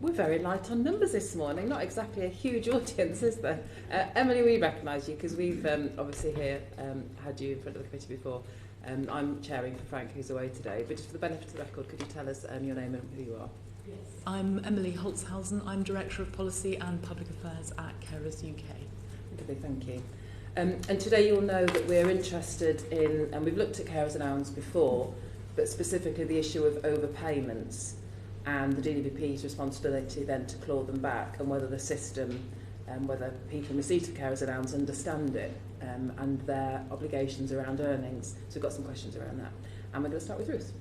We're very light on numbers this morning, not exactly a huge audience, is there? Emily, we recognise you because we've obviously here had you in front of the committee before. I'm chairing for Frank, who's away today, but just for the benefit of the record, could you tell us your name and who you are? Yes. I'm Emily Holtzhausen. I'm Director of Policy and Public Affairs at Carers UK. Lovely, thank you. And today you'll know that we're interested in, and we've looked at Carers Allowance before, but specifically the issue of overpayments and the DWP's responsibility then to claw them back, and whether the system, whether people in receipt of Carers Allowance understand it and their obligations around earnings. So we've got some questions around that. And we're going to start with Ruth.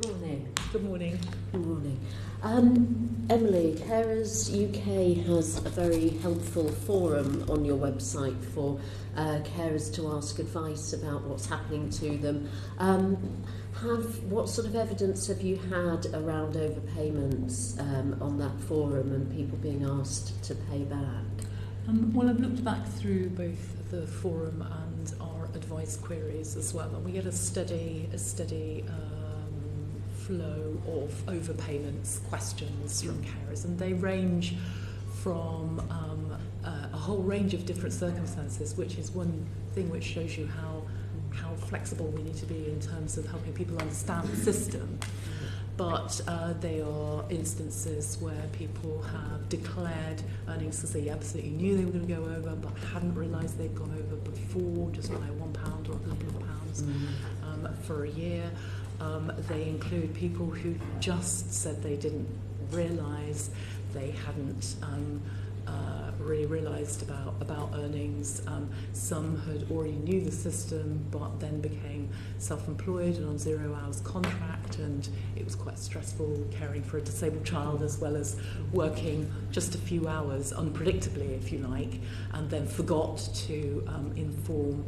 Morning. Good morning. Good morning. Emily, Carers UK has a very helpful forum on your website for carers to ask advice about what's happening to them. What sort of evidence have you had around overpayments on that forum and people being asked to pay back? Well, I've looked back through both the forum and our advice queries as well, and we get a steady flow of overpayments questions from carers, and they range from a whole range of different circumstances, which is one thing which shows you how flexible we need to be in terms of helping people understand the system. But they are instances where people have declared earnings because they absolutely knew they were going to go over, but hadn't realised they'd gone over before, just by £1 or a couple of pounds for a year. They include people who just said they didn't realise, they hadn't really realised about earnings. Some had already knew the system but then became self-employed and on 0 hours contract, and it was quite stressful caring for a disabled child as well as working just a few hours unpredictably, if you like, and then forgot to inform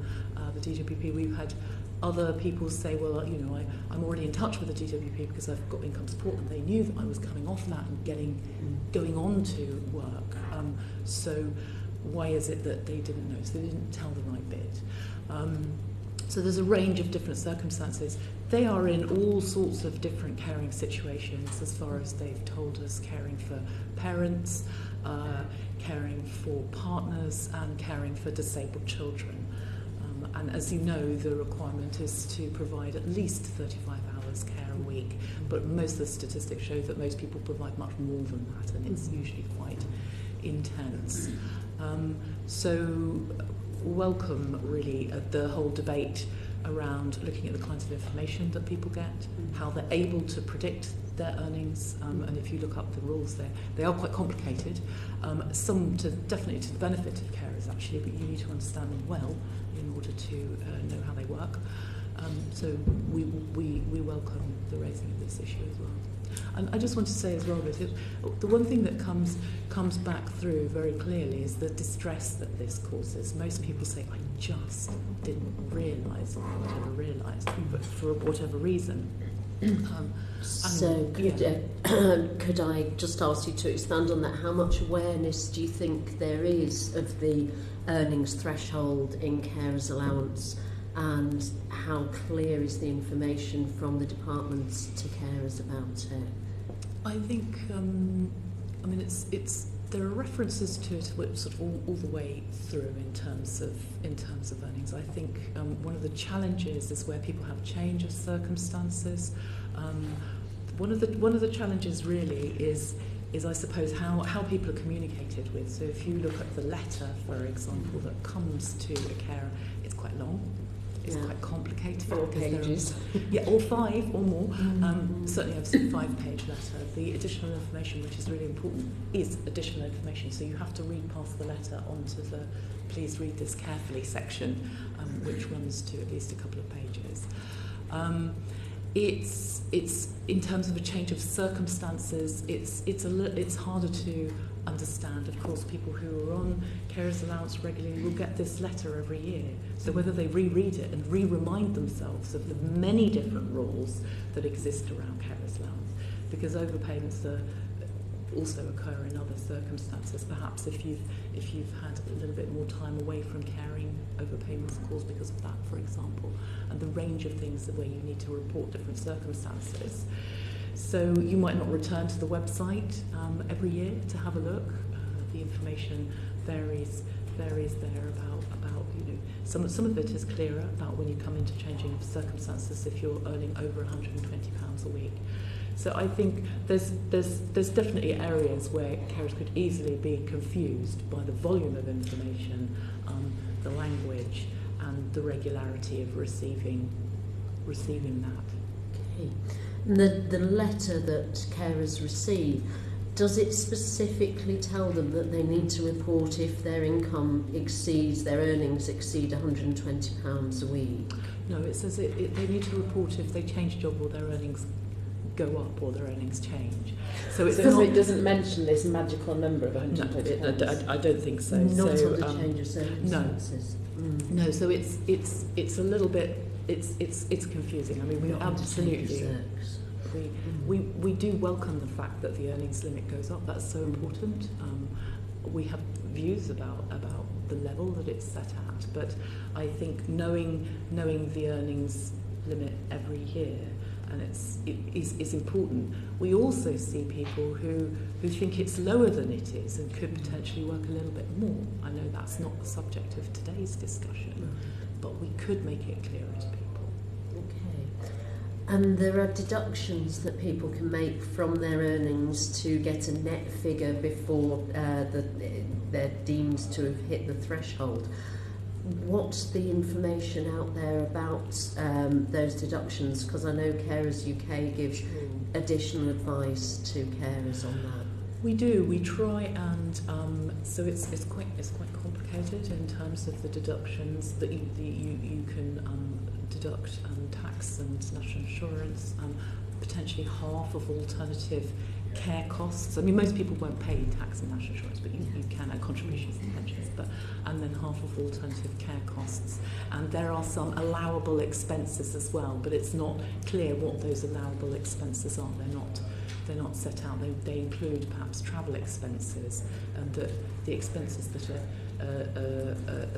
the DWP. We've had other people say, well, you know, I'm already in touch with the DWP because I've got income support, and they knew that I was coming off that and going on to work. So why is it that they didn't know? So they didn't tell the right bit. So there's a range of different circumstances. They are in all sorts of different caring situations, as far as they've told us, caring for parents, caring for partners, and caring for disabled children. And as you know, the requirement is to provide at least 35 hours care a week, but most of the statistics show that most people provide much more than that, and it's usually quite intense. So welcome, really, the whole debate around looking at the kinds of information that people get, how they're able to predict their earnings, and if you look up the rules there, they are quite complicated. Some definitely to the benefit of carers, actually, but you need to understand them well in order to know how they work. So we welcome the raising of this issue as well. And I just want to say as well that the one thing that comes back through very clearly is the distress that this causes. Most people say, I just didn't realise, or I never realised, but for whatever reason. Could I just ask you to expand on that? How much awareness do you think there is of the earnings threshold in Carers Allowance, and how clear is the information from the departments to carers about it? I think, there are references to it sort of all the way through in terms of earnings. I think one of the challenges is where people have change of circumstances. One of the challenges really is I suppose how people are communicated with. So if you look at the letter, for example, that comes to a carer, it's quite long. It's quite complicated. 4 pages. Or 5 or more. Certainly I've seen a 5-page letter. The additional information, which is really important, is additional information. So you have to read past the letter onto the please read this carefully section, which runs to at least a couple of pages. It's in terms of a change of circumstances, it's harder to understand. Of course, people who are on Carers Allowance regularly will get this letter every year. So whether they reread it and remind themselves of the many different rules that exist around Carers Allowance, because overpayments also occur in other circumstances. Perhaps if you've had a little bit more time away from caring, overpayments caused because of that, for example, and the range of things where you need to report different circumstances. So you might not return to the website every year to have a look. The information varies there about some of it is clearer about when you come into changing of circumstances if you're earning over £120 a week. So I think there's definitely areas where carers could easily be confused by the volume of information, the language, and the regularity of receiving that. Okay. And the letter that carers receive, does it specifically tell them that they need to report if their income exceeds, their earnings exceed £120 a week? No, it says they need to report if they change job or their earnings go up or their earnings change. So it's so it doesn't mention this magical number of £120. No, I don't think so. Not so, under change of circumstances. No. So it's a little bit it's confusing. I mean, we absolutely we do welcome the fact that the earnings limit goes up. That's so important. We have views about the level that it's set at, but I think knowing the earnings limit every year, and it is important. We also see people who think it's lower than it is and could potentially work a little bit more. I know that's not the subject of today's discussion, but we could make it clearer to people. Okay. And there are deductions that people can make from their earnings to get a net figure before they're deemed to have hit the threshold. What's the information out there about those deductions? Because I know Carers UK gives additional advice to carers on that. We do. We try and so it's quite complicated in terms of the deductions that you can deduct tax and national insurance, potentially half of alternative care costs. I mean, most people won't pay tax and national insurance, but you can, and contributions and pensions, and then half of alternative care costs. And there are some allowable expenses as well, but it's not clear what those allowable expenses are. They're not set out. They include perhaps travel expenses, and the expenses that are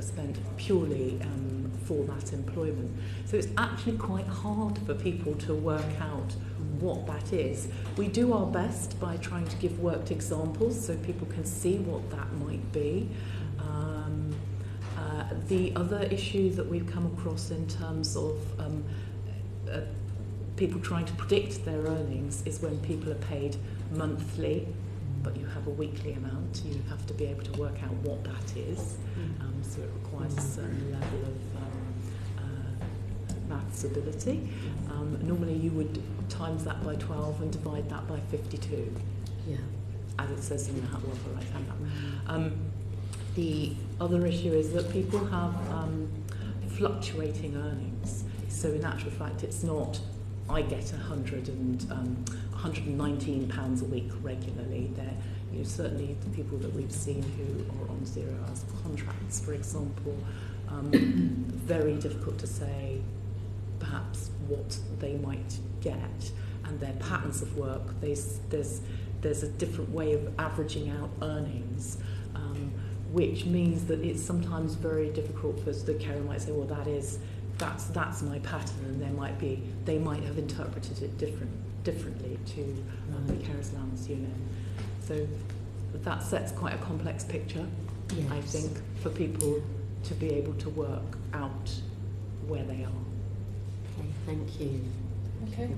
spent purely for that employment. So it's actually quite hard for people to work out what that is. We do our best by trying to give worked examples so people can see what that might be. The other issue that we've come across in terms of people trying to predict their earnings is when people are paid monthly, but you have a weekly amount. You have to be able to work out what that is. So it requires a certain level of maths ability. Normally you would times that by 12 and divide that by 52, as it says in the upper right hand. The other issue is that people have fluctuating earnings. So in actual fact, it's not I get £119 a week regularly. They're certainly the people that we've seen who are on 0 hours contracts, for example, very difficult to say perhaps what they might get, and their patterns of work. There's a different way of averaging out earnings, which means that it's sometimes very difficult for the carer might say, well, that's my pattern, and they might have interpreted it differently to the Carers Allowance unit. So that sets quite a complex picture, I think, for people to be able to work out where they are. Okay, thank you. Okay.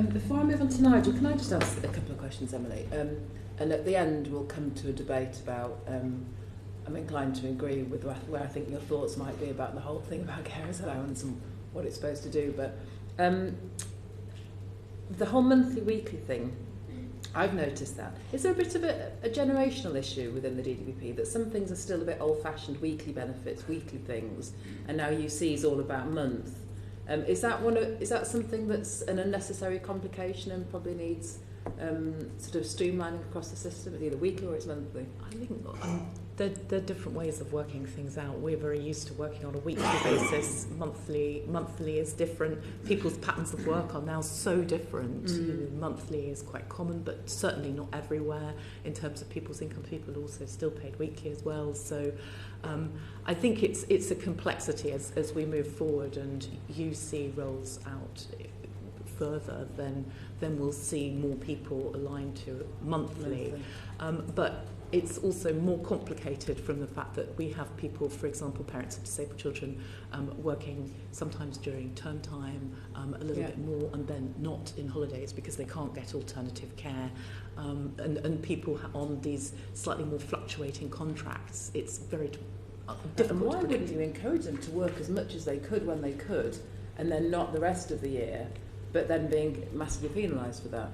Before I move on to Nigel, can I just ask a couple of questions, Emily? And at the end, we'll come to a debate about. I'm inclined to agree with where I think your thoughts might be about the whole thing about Carers Allowance and what it's supposed to do. But the whole monthly, weekly thing, I've noticed that. Is there a bit of a generational issue within the DWP that some things are still a bit old-fashioned, weekly benefits, weekly things, and now UC is all about month? Is that something that's an unnecessary complication and probably needs sort of streamlining across the system? It's either weekly or it's monthly. I think there are different ways of working things out. We're very used to working on a weekly basis. Monthly is different. People's patterns of work are now so different. Monthly is quite common, but certainly not everywhere. In terms of people's income, people are also still paid weekly as well. So I think it's a complexity as we move forward and UC rolls out further, then we'll see more people aligned to it monthly. But it's also more complicated from the fact that we have people, for example, parents of disabled children, working sometimes during term time, a little bit more, and then not in holidays because they can't get alternative care. And people on these slightly more fluctuating contracts, it's very difficult. And why wouldn't you encourage them to work as much as they could when they could, and then not the rest of the year, but then being massively penalised for that?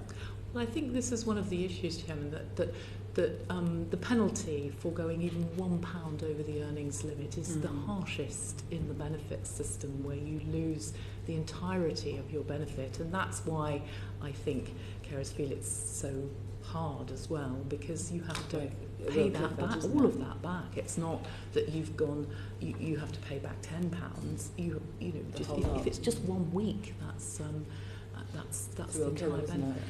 Well, I think this is one of the issues, Chairman, that the penalty for going even £1 over the earnings limit is the harshest in the benefits system, where you lose the entirety of your benefit. And that's why I think carers feel it's so hard as well, because you have to pay that back, all of that back. It's not that you've gone, you have to pay back £10. You know, if it's just 1 week, that's the entire benefit.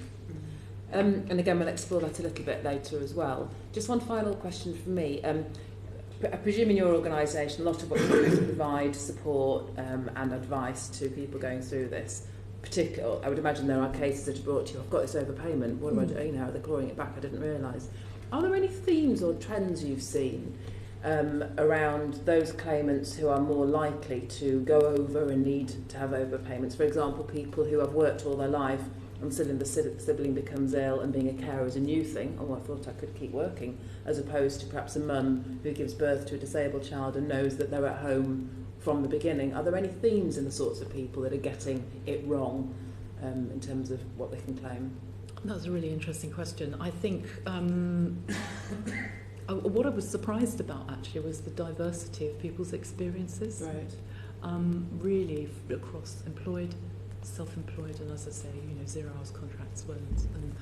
And again, we'll explore that a little bit later as well. Just one final question from me. I presume in your organisation, a lot of what you do is provide support and advice to people going through this. Particularly, I would imagine there are cases that are brought to you, I've got this overpayment, what do I do now? They're clawing it back, I didn't realise. Are there any themes or trends you've seen around those claimants who are more likely to go over and need to have overpayments? For example, people who have worked all their life and suddenly the sibling becomes ill and being a carer is a new thing. Oh, I thought I could keep working, as opposed to perhaps a mum who gives birth to a disabled child and knows that they're at home from the beginning. Are there any themes in the sorts of people that are getting it wrong in terms of what they can claim? That's a really interesting question. I think what I was surprised about actually was the diversity of people's experiences. Right. Really across employed, self-employed, and as I say, 0 hours contracts. And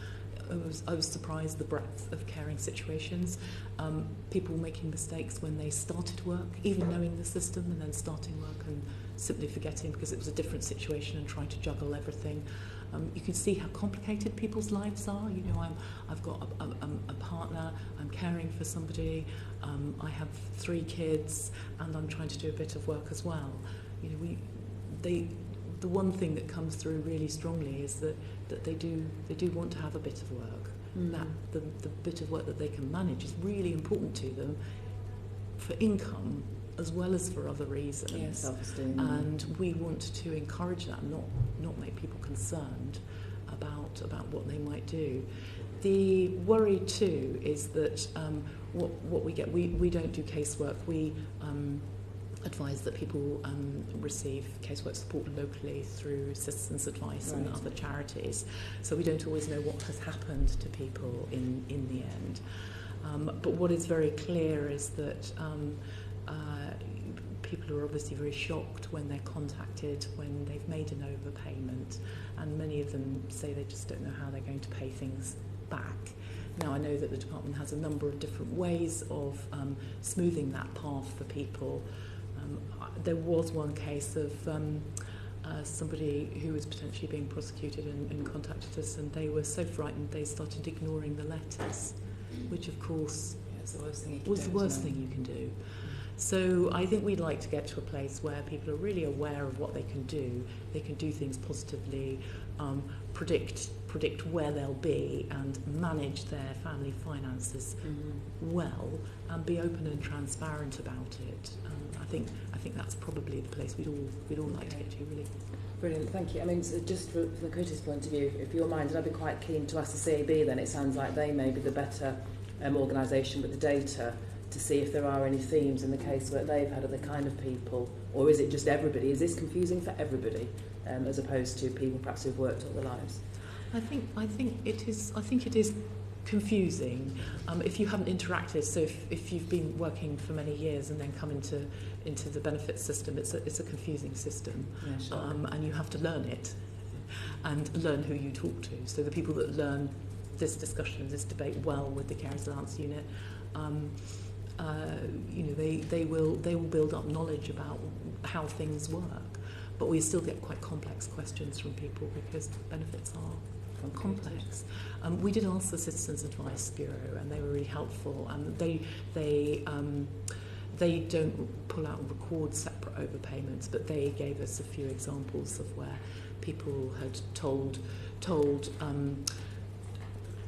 I was surprised the breadth of caring situations. People making mistakes when they started work, even knowing the system, and then starting work and simply forgetting because it was a different situation and trying to juggle everything. You can see how complicated people's lives are. I've got a partner, I'm caring for somebody, I have 3 kids, and I'm trying to do a bit of work as well. The one thing that comes through really strongly is that they do want to have a bit of work. That the bit of work that they can manage is really important to them for income as well as for other reasons. Yes, self-esteem. And we want to encourage that, not make people concerned about what they might do. The worry too is that what we get, we don't do casework. We advise that people receive casework support locally through Citizens Advice and other charities. So we don't always know what has happened to people in the end. But what is very clear is that people are obviously very shocked when they're contacted when they've made an overpayment, and many of them say they just don't know how they're going to pay things back. Now, I know that the department has a number of different ways of smoothing that path for people. There was one case of somebody who was potentially being prosecuted and contacted us, and they were so frightened they started ignoring the letters, which of course was the worst thing you can do. So I think we'd like to get to a place where people are really aware of what they can do. They can do things positively, predict where they'll be, and manage their family finances well, and be open and transparent about it. I think that's probably the place we'd all like to get to, really. Brilliant, thank you. I mean, so just from the critics' point of view, if you don't mind, I'd be quite keen to ask the CAB then. It sounds like they may be the better organisation with the data to see if there are any themes in the casework they've had of the kind of people, or is it just everybody? Is this confusing for everybody, as opposed to people perhaps who've worked all their lives? I think it is confusing if you haven't interacted. So if you've been working for many years and then come into the benefits system, it's a confusing system, Yeah, sure. And you have to learn it and learn who you talk to. So the people that learn this discussion, this debate well with the Carers Allowance unit, they will build up knowledge about how things work. But we still get quite complex questions from people because benefits are complex. We did ask the Citizens Advice Bureau, and they were really helpful. They don't pull out and record separate overpayments, but they gave us a few examples of where people had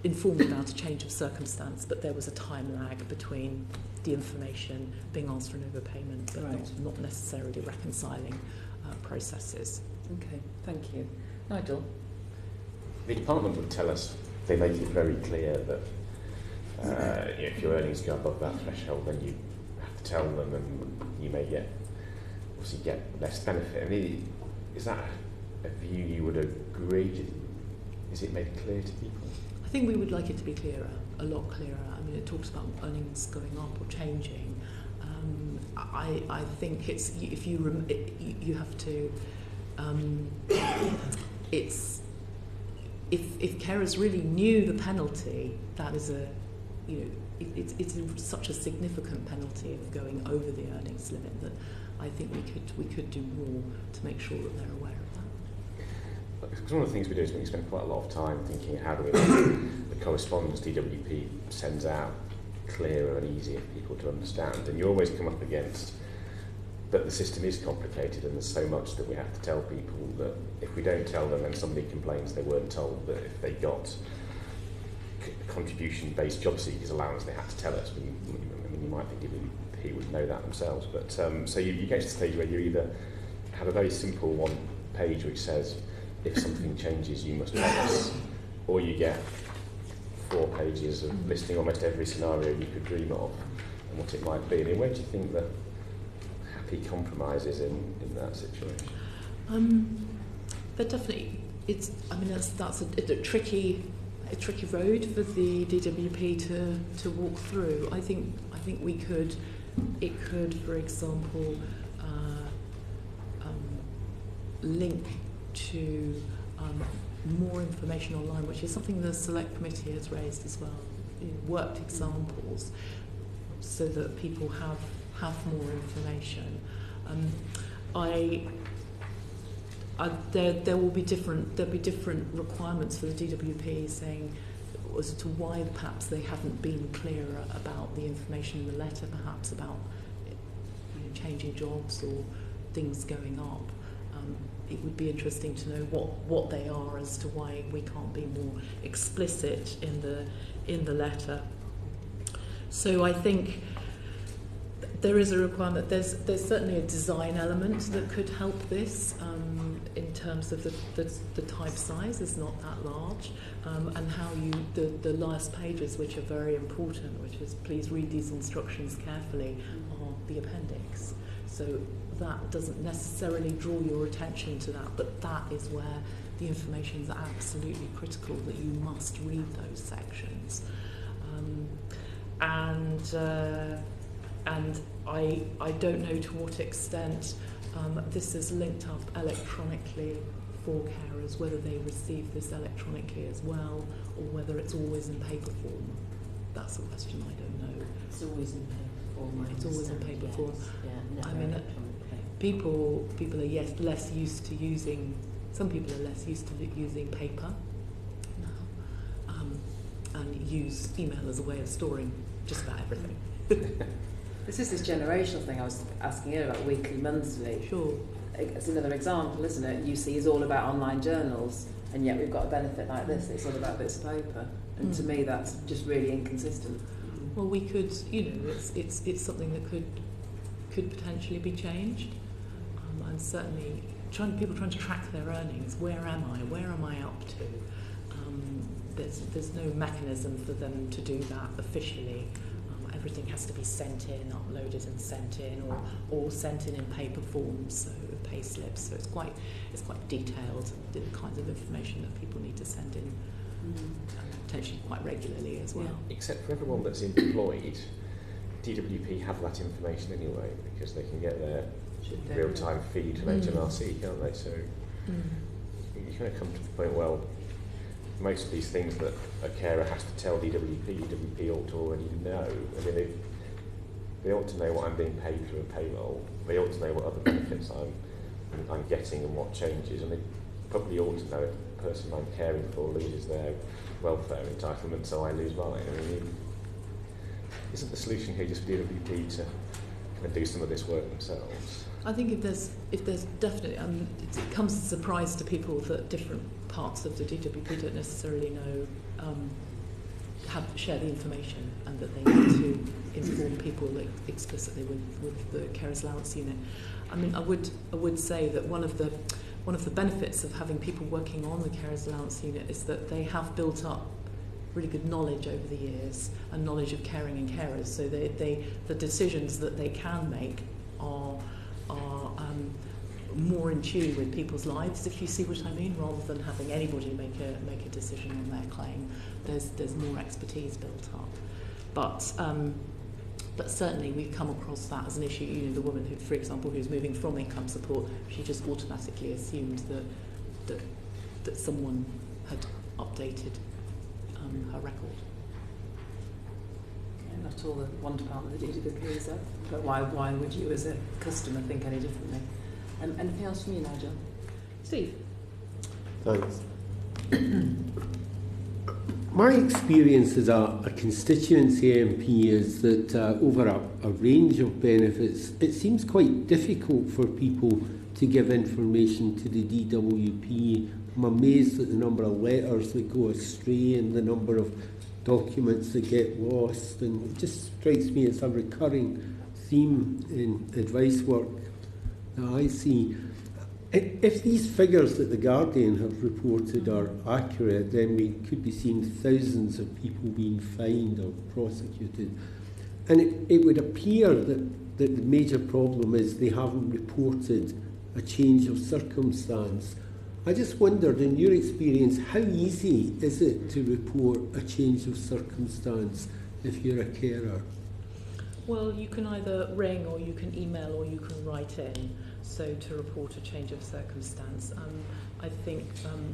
informed about a change of circumstance, but there was a time lag between the information being asked for an overpayment, but not necessarily reconciling processes. Okay, thank you. Nigel? The department would tell us, they make it very clear that if your earnings go above that threshold, then you have to tell them, and you may obviously get less benefit. I mean, is that a view you would agree? Is it made clear to people? I think we would like it to be clearer, a lot clearer. I mean, it talks about earnings going up or changing. I think it's you have to. It's if carers really knew the penalty, that is it's such a significant penalty of going over the earnings limit that I think we could do more to make sure that they're aware of that. Because one of the things we do is we spend quite a lot of time thinking, how do we make the correspondence DWP sends out clearer and easier for people to understand? And you always come up against that the system is complicated, and there's so much that we have to tell people that if we don't tell them, then somebody complains they weren't told that if they got contribution-based job seekers allowance, they had to tell us. I mean, you might think DWP would know that themselves, but so you get to the stage where you either have a very simple one page which says, if something changes, you must tell us, or you get 4 pages of listing almost every scenario you could dream of and what it might be. I mean, where do you think the happy compromise is in that situation? But definitely, that's a tricky road for the DWP to walk through. I think it could, for example, link to more information online, which is something the Select Committee has raised as well. Worked examples so that people have more information. There will be different requirements for the DWP saying as to why perhaps they haven't been clearer about the information in the letter, perhaps about changing jobs or things going up. It would be interesting to know what they are as to why we can't be more explicit in the letter. So I think there is a requirement. There's certainly a design element that could help this in terms of the type size is not that large, and how the last pages, which are very important, which is please read these instructions carefully, are the appendix. So that doesn't necessarily draw your attention to that, but that is where the information is absolutely critical, that you must read those sections. And I don't know to what extent this is linked up electronically for carers, whether they receive this electronically as well, or whether it's always in paper form. That's a question I don't know. It's always in paper form. It's always in paper form. Yeah, I mean, people are less used to using. Some people are less used to using paper now, and use email as a way of storing just about everything. This is this generational thing I was asking earlier about weekly, monthly. Sure. It's another example, isn't it? UC is all about online journals, and yet we've got a benefit like this. It's all about bits of paper, and to me, that's just really inconsistent. Well, we could, it's something that could potentially be changed, and certainly people trying to track their earnings. Where am I? Where am I up to? There's no mechanism for them to do that officially. Everything has to be sent in, uploaded and sent in, or sent in paper form, so pay slips. So it's quite detailed, the kinds of information that people need to send in, potentially quite regularly as well. Yeah. Except for everyone that's employed, DWP have that information anyway, because they can get their real-time feed from HMRC, can't they? So you kind of come to the point, well, most of these things that a carer has to tell DWP ought to already know. I mean, they ought to know what I'm being paid through a payroll. They ought to know what other benefits I'm getting and what changes. And they probably ought to know if the person I'm caring for loses their welfare entitlement, so I lose mine. I mean, isn't the solution here just for DWP to kind of do some of this work themselves? I think if there's definitely, it comes as a surprise to people that different parts of the DWP don't necessarily know, share the information, and that they need to inform people explicitly with the Carers Allowance Unit. I mean, I would say that one of the benefits of having people working on the Carers Allowance Unit is that they have built up really good knowledge over the years, and knowledge of caring and carers. So the decisions that they can make are more in tune with people's lives, if you see what I mean, rather than having anybody make a decision on their claim. There's more expertise built up, but certainly we've come across that as an issue. You know, the woman who, for example, who's moving from income support, she just automatically assumed that someone had updated her record. Not all the one department of the DWP is up, but why would you as a customer think any differently? Anything else from you, Nigel? Steve? Thanks. My experience as a constituency MP is that over a range of benefits, it seems quite difficult for people to give information to the DWP. I'm amazed at the number of letters that go astray and the number of documents that get lost, and it just strikes me as a recurring theme in advice work that I see. If these figures that the Guardian have reported are accurate, then we could be seeing thousands of people being fined or prosecuted. And it would appear that the major problem is they haven't reported a change of circumstance. I just wondered, in your experience, how easy is it to report a change of circumstance if you're a carer? Well, you can either ring, or you can email, or you can write in. So to report a change of circumstance, I think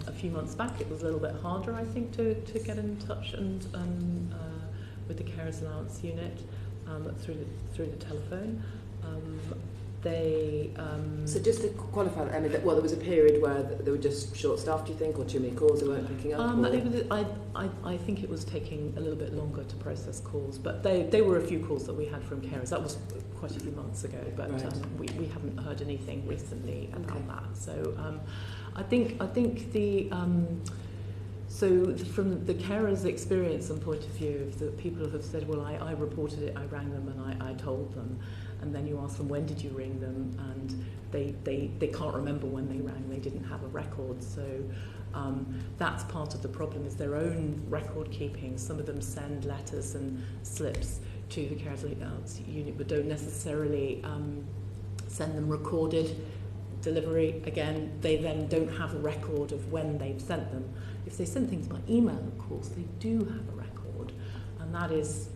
a few months back it was a little bit harder, I think, to get in touch and with the Carers Allowance Unit through the telephone. So just to qualify that, Emily, there was a period where they were just short-staffed, do you think, or too many calls they weren't picking up? I think it was taking a little bit longer to process calls, but there were a few calls that we had from carers. That was quite a few months ago, but right. We haven't heard anything recently about that. So I think the so from the carers' experience and point of view, of the people have said, well, I reported it, I rang them, and I told them. And then you ask them, when did you ring them? And they can't remember when they rang. They didn't have a record. So that's part of the problem, is their own record keeping. Some of them send letters and slips to the Carers Allowance Unit, but don't necessarily send them recorded delivery. Again, they then don't have a record of when they've sent them. If they send things by email, of course, they do have a record. And that is,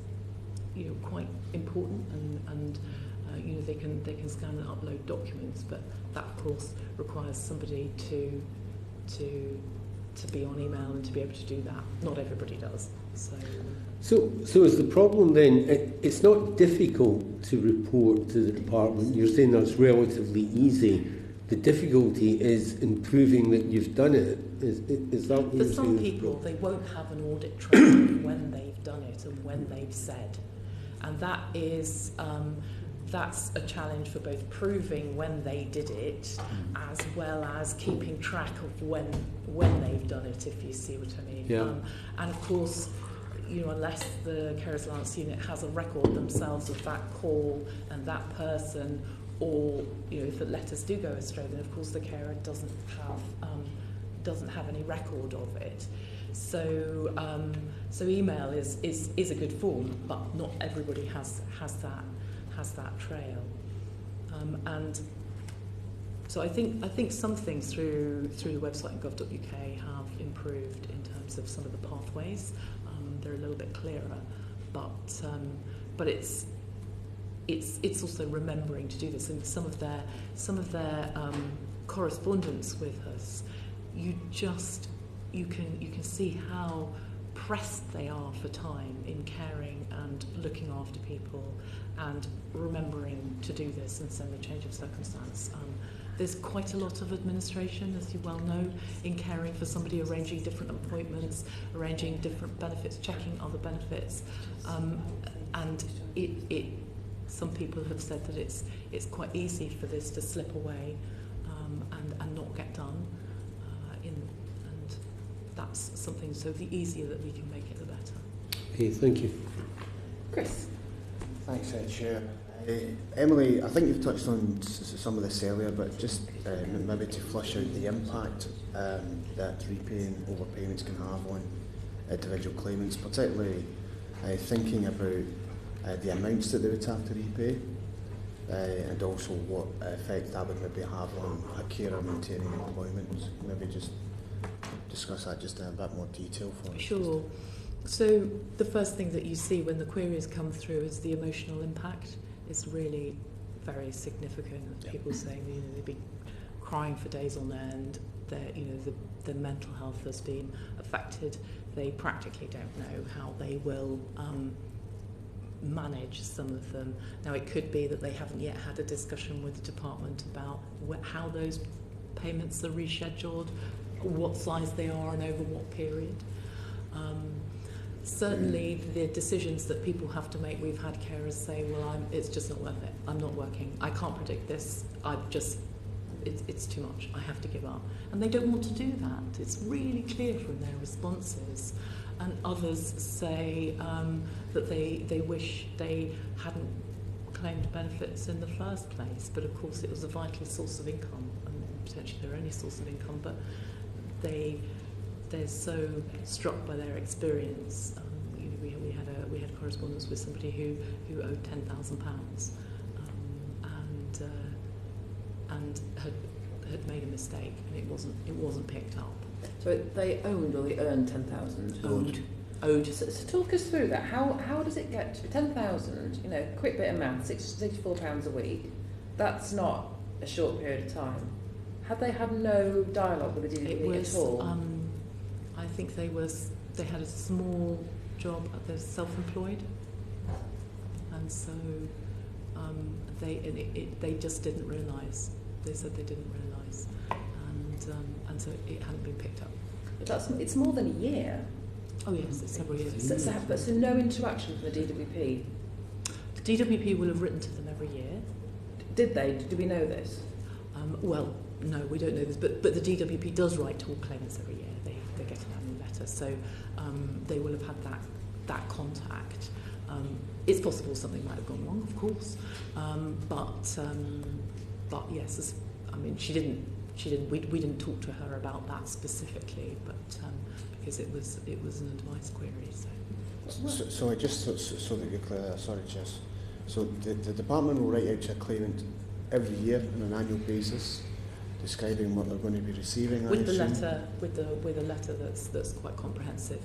quite important, and they can scan and upload documents, but that of course requires somebody to be on email and to be able to do that. Not everybody does. So is the problem then, it's not difficult to report to the department, you're saying that's relatively easy. The difficulty is in proving that you've done it. Is that what you're saying? For some people, they won't have an audit trail of when they've done it and when they've said. And that is, that's a challenge for both proving when they did it, as well as keeping track of when they've done it, if you see what I mean. Yeah. And of course, unless the Carers Allowance Unit has a record themselves of that call and that person, or if the letters do go astray, then of course the carer doesn't have any record of it. So email is a good form, but not everybody has that trail. And so I think some things through the website gov.uk have improved in terms of some of the pathways. They're a little bit clearer, but it's also remembering to do this. And some of their correspondence with us, you can see how pressed they are for time in caring and looking after people and remembering to do this and send the change of circumstance. There's quite a lot of administration, as you well know, in caring for somebody, arranging different appointments, arranging different benefits, checking other benefits, and it's some people have said that it's quite easy for this to slip away and not get done. And that's something. So the easier that we can make it, the better. Okay, thank you. Chris. Thanks, Chair. Emily, I think you've touched on some of this earlier, but just maybe to flush out the impact that repaying overpayments can have on individual claimants, particularly thinking about the amounts that they would have to repay, and also what effect that would maybe have on a carer maintaining employment. Maybe just discuss that just in a bit more detail for us. Sure. So the first thing that you see when the queries come through is the emotional impact. It's really very significant. Yeah. People saying, you know, they've been crying for days on end. Their mental health has been affected. They practically don't know how they will manage some of them. Now, it could be that they haven't yet had a discussion with the department about how those payments are rescheduled, what size they are, and over what period. Certainly, the decisions that people have to make, we've had carers say, well, it's just not worth it. I'm not working. I can't predict this. It's too much. I have to give up. And they don't want to do that. It's really clear from their responses. And others say that they wish they hadn't claimed benefits in the first place. But of course, it was a vital source of income, and potentially their only source of income. But they're so struck by their experience. We had correspondence with somebody who owed £10,000 and had made a mistake, and it wasn't picked up. So they owned or they earned 10,000? Owed. So talk us through that. How does it get to 10,000? You know, quick bit of math, £64 a week. That's not a short period of time. Had they had no dialogue with the DWP at all? I think they had a small job. They're self-employed, and so they just didn't realise. They said they didn't realise, and so it hadn't been picked up. But it's more than a year. Oh yes, it's several years. So no interaction from the DWP. The DWP will have written to them every year. Did they? Do we know this? Well, no, we don't know this, but the DWP does write to all claimants every year. They get an annual letter, so they will have had that contact. It's possible something might have gone wrong, of course, but yes, I mean, she didn't. We didn't talk to her about that specifically, but because it was an advice query. So just so that you're clear, sorry, Jess. So the department will write out to a claimant every year on an annual basis, describing what they're going to be receiving. With the letter that's quite comprehensive,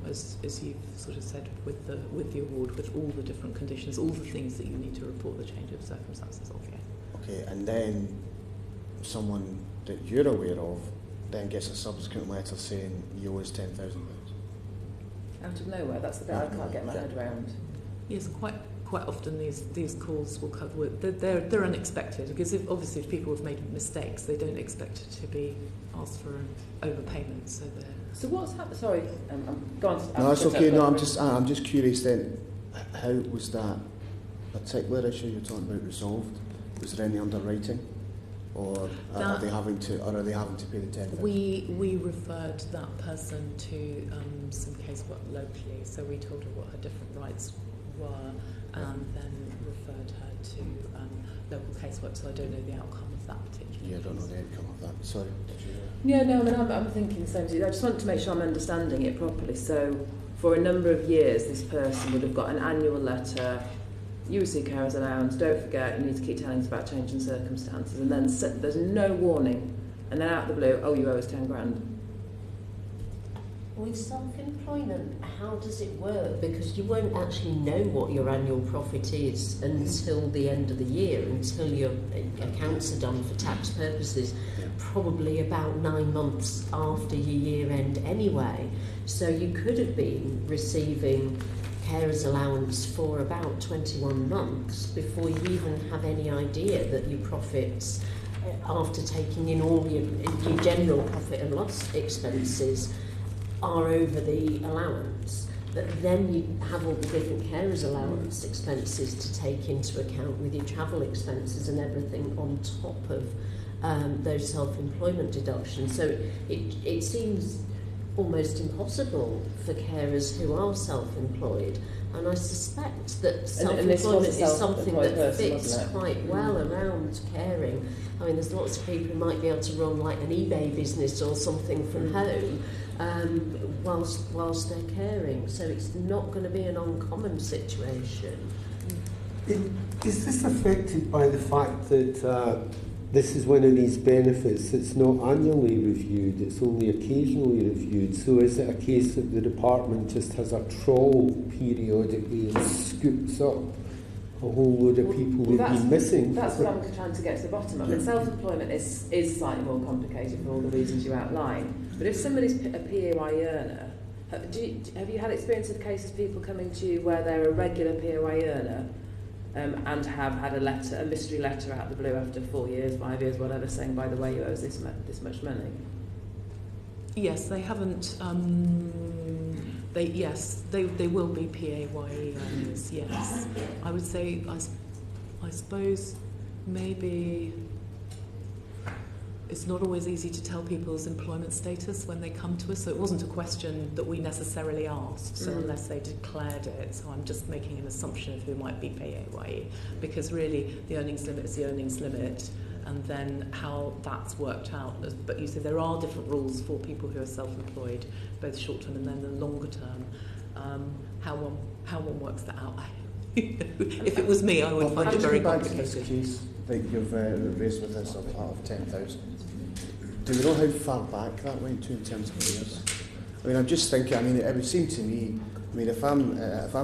as you've sort of said, with the award, with all the different conditions, all the things that you need to report the change of circumstances of. Yeah. Okay, and then someone that you're aware of then gets a subsequent letter saying you owe us £10,000. Out of nowhere. That's the bit I can't get my head around. Yes, quite often these calls will cover. They're unexpected because obviously if people have made mistakes, they don't expect it to be asked for an overpayment. So what's happened? Sorry, I'm gone. No, that's okay. No, I'm just curious then. How was that particular issue you're talking about resolved? Was there any underwriting, or are they having to pay the £10,000? We referred that person to some casework locally. So we told her what her different rights were, and then referred her to local casework. So I don't know the outcome of that particular. Yeah, I don't know the outcome of that. Sorry. Yeah, no, I mean, I'm thinking the same as you. I just want to make sure I'm understanding it properly. So for a number of years, this person would have got an annual letter. You receive carers allowance. Don't forget, you need to keep telling us about changing circumstances. And then there's no warning. And then out of the blue, oh, you owe us 10 grand. With self-employment, how does it work? Because you won't actually know what your annual profit is until the end of the year, until your accounts are done for tax purposes, probably about 9 months after your year end anyway. So you could have been receiving carers allowance for about 21 months before you even have any idea that your profits, after taking in all your general profit and loss expenses, are over the allowance. But then you have all the different carers allowance expenses to take into account with your travel expenses and everything on top of those self-employment deductions. So it seems almost impossible for carers who are self-employed. And I suspect that self-employment is something that fits quite well around caring. I mean, there's lots of people who might be able to run like an eBay business or something from home whilst they're caring. So it's not going to be an uncommon situation. Is this affected by the fact that this is one of these benefits that's not annually reviewed, it's only occasionally reviewed? So is it a case that the department just has a trawl periodically and scoops up a whole load of people who've been missing? That's what I'm trying to get to the bottom of. And self-employment is slightly more complicated for all the reasons you outline. But if somebody's a PAYE earner, have you had experience of cases of people coming to you where they're a regular PAYE earner and have had a mystery letter out of the blue after 4 years, 5 years, whatever, saying, by the way, you owe us this much money? Yes, they haven't. They will be PAYE earners. Yes, I would say. I suppose maybe it's not always easy to tell people's employment status when they come to us. So it wasn't a question that we necessarily asked. So unless they declared it, so I'm just making an assumption of who might be PAYE, because really the earnings limit is the earnings limit. And then how that's worked out. But you see, there are different rules for people who are self-employed, both short term and then the longer term. How one works that out. If it was me, I would find it very complicated. This case that you've raised with us of 10,000. Do we know how far back that went to in terms of years? I mean, I'm just thinking. I mean, it would seem to me. I mean, if I'm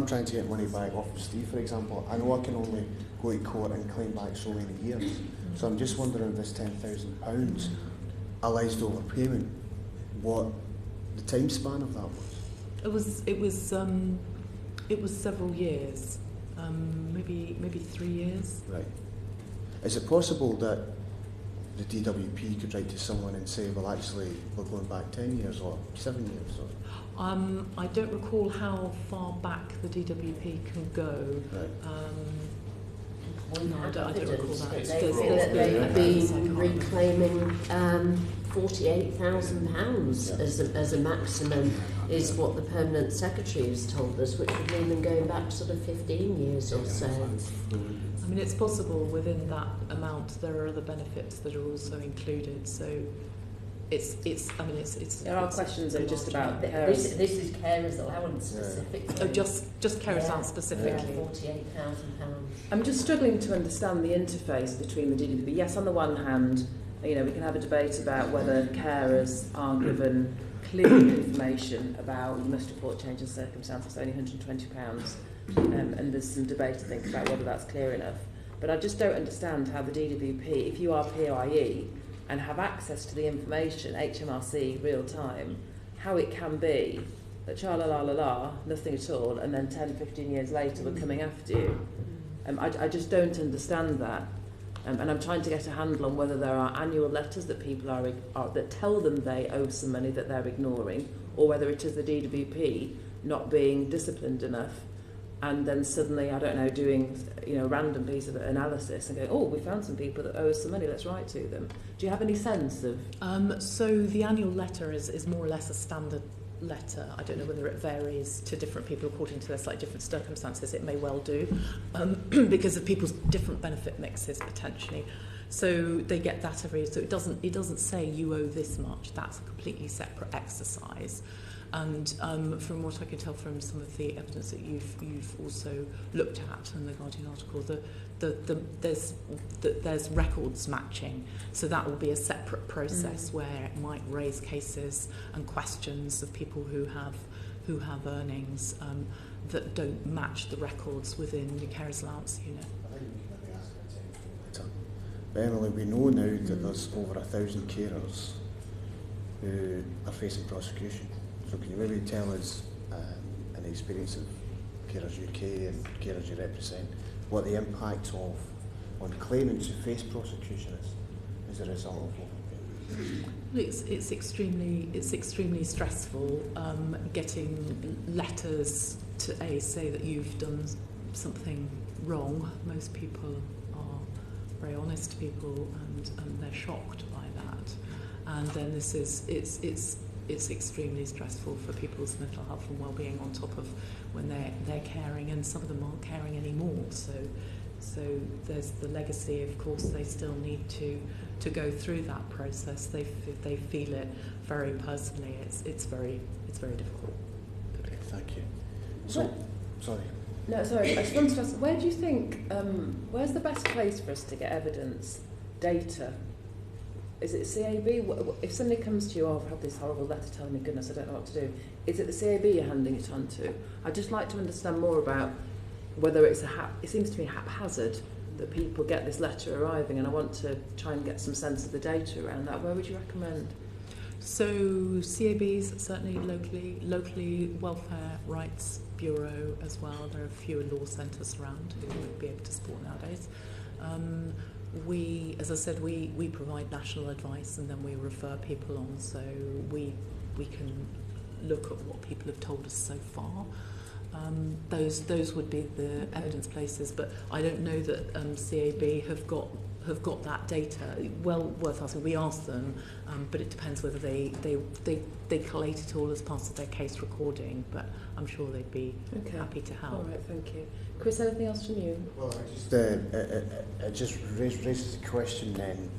trying to get money back off of Steve, for example, I know I can only go to court and claim back so many years. So I'm just wondering if this £10,000 alleged overpayment, what the time span of that was. It was several years, maybe 3 years. Right. Is it possible that the DWP could write to someone and say, well, actually, we're going back 10 years or 7 years? Or? I don't recall how far back the DWP can go. Right. No, I don't recall that. They've been reclaiming £48,000 as a maximum is what the permanent secretary has told us, which would mean them going back sort of 15 years or so. I mean, it's possible within that amount there are other benefits that are also included. So it's there are questions that are just about this is carers allowance specifically. Oh, just carers allowance specifically. £48,000. I'm just struggling to understand the interface between the DWP. Yes, on the one hand, you know, we can have a debate about whether carers are given clear information about you must report change in circumstances, only £120, and there's some debate to think about whether that's clear enough. But I just don't understand how the DWP, if you are PAYE and have access to the information, HMRC, real time, how it can be that cha-la-la-la-la, nothing at all, and then 10, 15 years later we're coming after you. I just don't understand that. And I'm trying to get a handle on whether there are annual letters that people are that tell them they owe some money that they're ignoring, or whether it is the DWP not being disciplined enough, and then suddenly, I don't know, doing a random piece of analysis and going, oh, we found some people that owe us some money, let's write to them. Do you have any sense of? So the annual letter is more or less a standard letter. I don't know whether it varies to different people according to their slightly different circumstances. It may well do, because of people's different benefit mixes potentially. So they get that every year. So it doesn't say you owe this much. That's a completely separate exercise. And from what I can tell from some of the evidence that you've also looked at in the Guardian article, there's records matching. So that will be a separate process where it might raise cases and questions of people who have earnings that don't match the records within the carers allowance unit. I think we can maybe ask that later. But Emily, we know now that there's over 1,000 carers who are facing prosecution. So can you maybe tell us, in the experience of Carers UK and Carers you represent, what the impact on claimants who face prosecution is as a result of overpayment? It's extremely stressful getting letters to say that you've done something wrong. Most people are very honest people, and they're shocked by that. And then it's extremely stressful for people's mental health and well-being, on top of when they're caring, and some of them aren't caring anymore. So there's the legacy. Of course, they still need to go through that process. They feel it very personally. It's very difficult. Okay, thank you. So, sorry. No, sorry. I just wanted to ask, where do you think, where's the best place for us to get evidence, data? Is it CAB? If somebody comes to you, oh, I've had this horrible letter telling me, goodness, I don't know what to do. Is it the CAB you're handing it on to? I'd just like to understand more about whether it's it seems to me haphazard that people get this letter arriving, and I want to try and get some sense of the data around that. Where would you recommend? So CABs, certainly locally Welfare Rights Bureau as well. There are fewer law centres around who would be able to support nowadays. We, as I said, we provide national advice, and then we refer people on, so we can look at what people have told us so far. Those would be the evidence places, but I don't know that CAB have got that data. Well, worth asking. We ask them, but it depends whether they collate it all as part of their case recording. But I'm sure they'd be happy to help. All right, thank you. Chris, anything else from you? Well, it just raises the question then.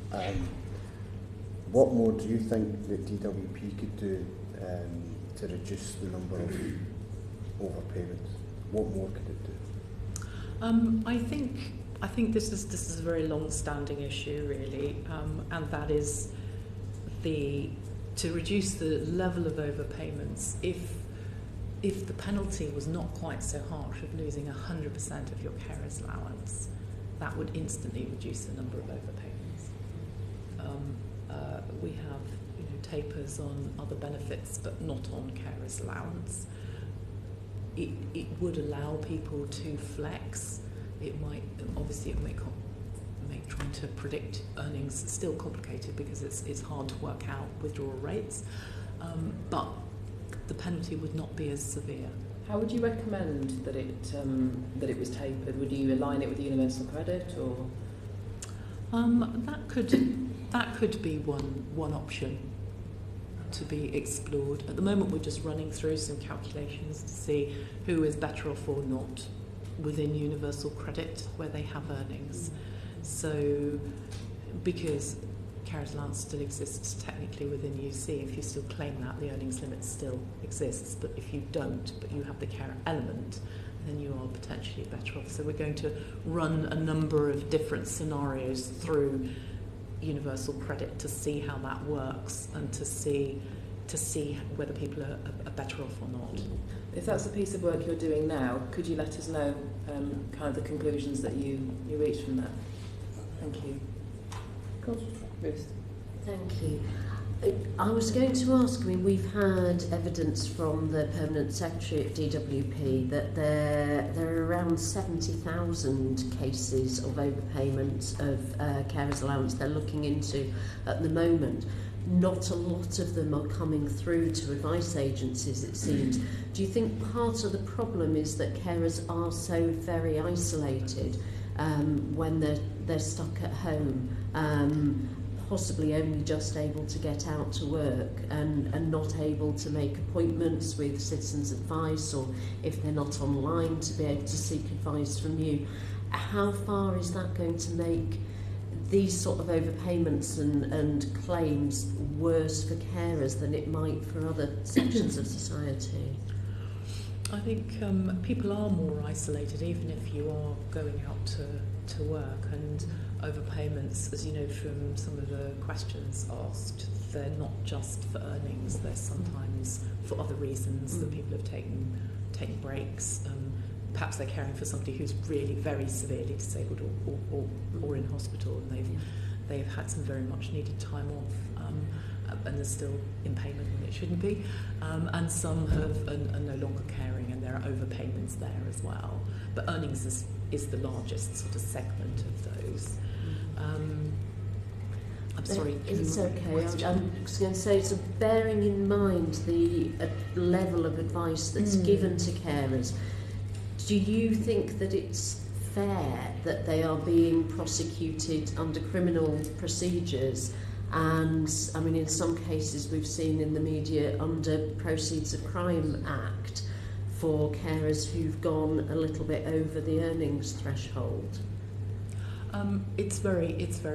What more do you think that DWP could do to reduce the number of overpayments? What more could it do? I think this is a very long-standing issue, really, and that is to reduce the level of overpayments. If the penalty was not quite so harsh of losing 100% of your carer's allowance, that would instantly reduce the number of overpayments. We have tapers on other benefits, but not on carer's allowance. It would allow people to flex. It might make trying to predict earnings still complicated, because it's hard to work out withdrawal rates, but the penalty would not be as severe. How would you recommend that it was tapered? Would you align it with universal credit, or? That could be one option to be explored. At the moment, we're just running through some calculations to see who is better off or not within universal credit where they have earnings. So, because carer's allowance still exists technically within UC, if you still claim that, the earnings limit still exists. But if you don't, but you have the carer element, then you are potentially better off. So we're going to run a number of different scenarios through universal credit to see how that works, and to see whether people are better off or not. If that's a piece of work you're doing now, could you let us know kind of the conclusions that you reach from that? Thank you. Ruth. Thank you. I was going to ask, we've had evidence from the Permanent Secretary at DWP that there are around 70,000 cases of overpayment of carer's allowance they're looking into at the moment. Not a lot of them are coming through to advice agencies, it seems. Do you think part of the problem is that carers are so very isolated when they're stuck at home, possibly only just able to get out to work, and not able to make appointments with Citizens Advice, or if they're not online, to be able to seek advice from you? How far is that going to make these sort of overpayments and claims worse for carers than it might for other sections of society? I think people are more isolated, even if you are going out to work, and overpayments, as you know from some of the questions asked, they're not just for earnings, they're sometimes for other reasons that people have taken breaks. Perhaps they're caring for somebody who's really very severely disabled or in hospital, and they've had some very much needed time off, and they're still in payment when it shouldn't be, and some are no longer caring, and there are overpayments there as well. But earnings is the largest sort of segment of those. I'm sorry. It's okay. I'm just going to say, so bearing in mind the level of advice that's given to carers, do you think that it's fair that they are being prosecuted under criminal procedures? And I mean, in some cases we've seen in the media under Proceeds of Crime Act for carers who've gone a little bit over the earnings threshold. It's very